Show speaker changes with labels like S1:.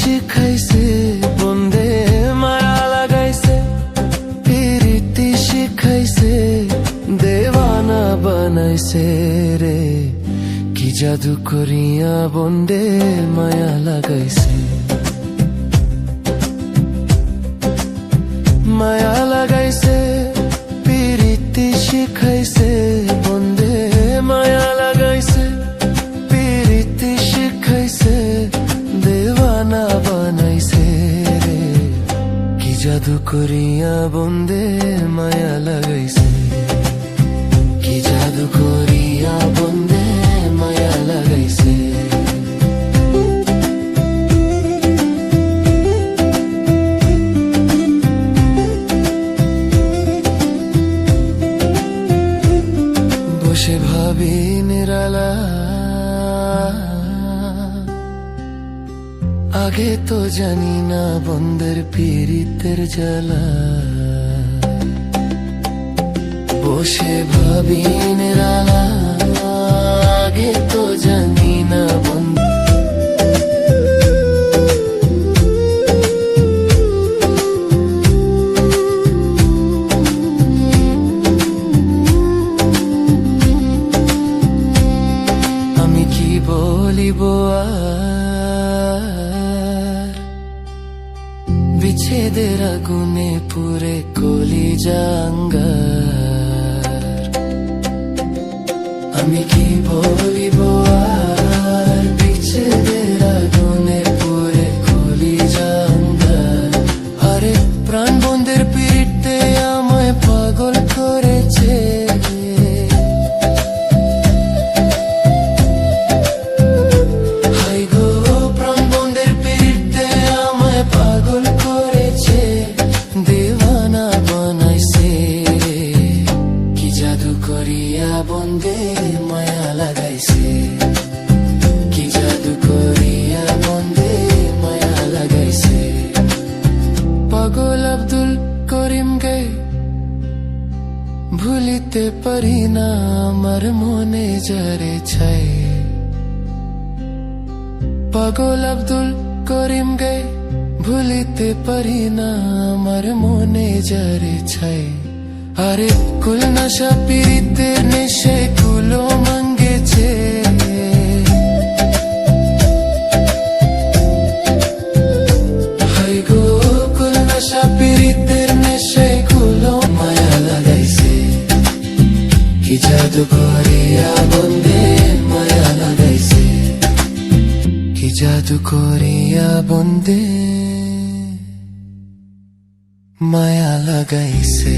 S1: শিখাইছে বন্দে মায়া লাগাইছে, প্রীতি শিখাইছে দেওয়ানা বানাইছে রে। কি জাদু করিয়া বন্দে মায়া লাগাইছে, মায়া লাগাইছে প্রীতি শিখাইছে বন্দে মায়া লাগাইছে, প্রীতি শিখাইছে দেওয়ানা বানাইছে রে। কি জাদু করিয়া বন্দে মায়া লাগাইছে, কি জাদু করিয়া বন্দে মায়া লাগাইছে। বসে ভাবি নিরালা, আগে তো জানি না বন্দের পীড়িতের জ্বালা। বসে ভাবি নিরালা, আগে তো জানি না বন্ধ। আমি কি বলিব আর, বিচ্ছেদের আগুনে পুরে কলিজা আঙ্গার। আমি কি বলিব আর, বিচ্ছেদের আগুনে পুরে কলিজা আঙ্গার। আরে প্রাণ বন্ধের পিড়িতে আমায় পাগল করেছে, বন্দে মায়া লাগাইছে। কি জাদু করিয়া বন্দে মায়া লাগাইছে। পাগল আব্দুল করিম গে ভুলিতে পারি না আমার মনে যারে ছাই। পাগল আব্দুল করিম গে ভুলিতে পারি না আমার মনে যারে ছাই। আরে কুল নশা পীড়িতের নেশে কুলো মাঙ্গেছে, হাই গো কুল নশা পীড়িতের নেশে কুলো মায়া লাগাইছে। কি জাদু করিয়া বন্দে মায়া লাগাইছে, কি জাদু করিয়া বন্দে মায়া লাগাইছে।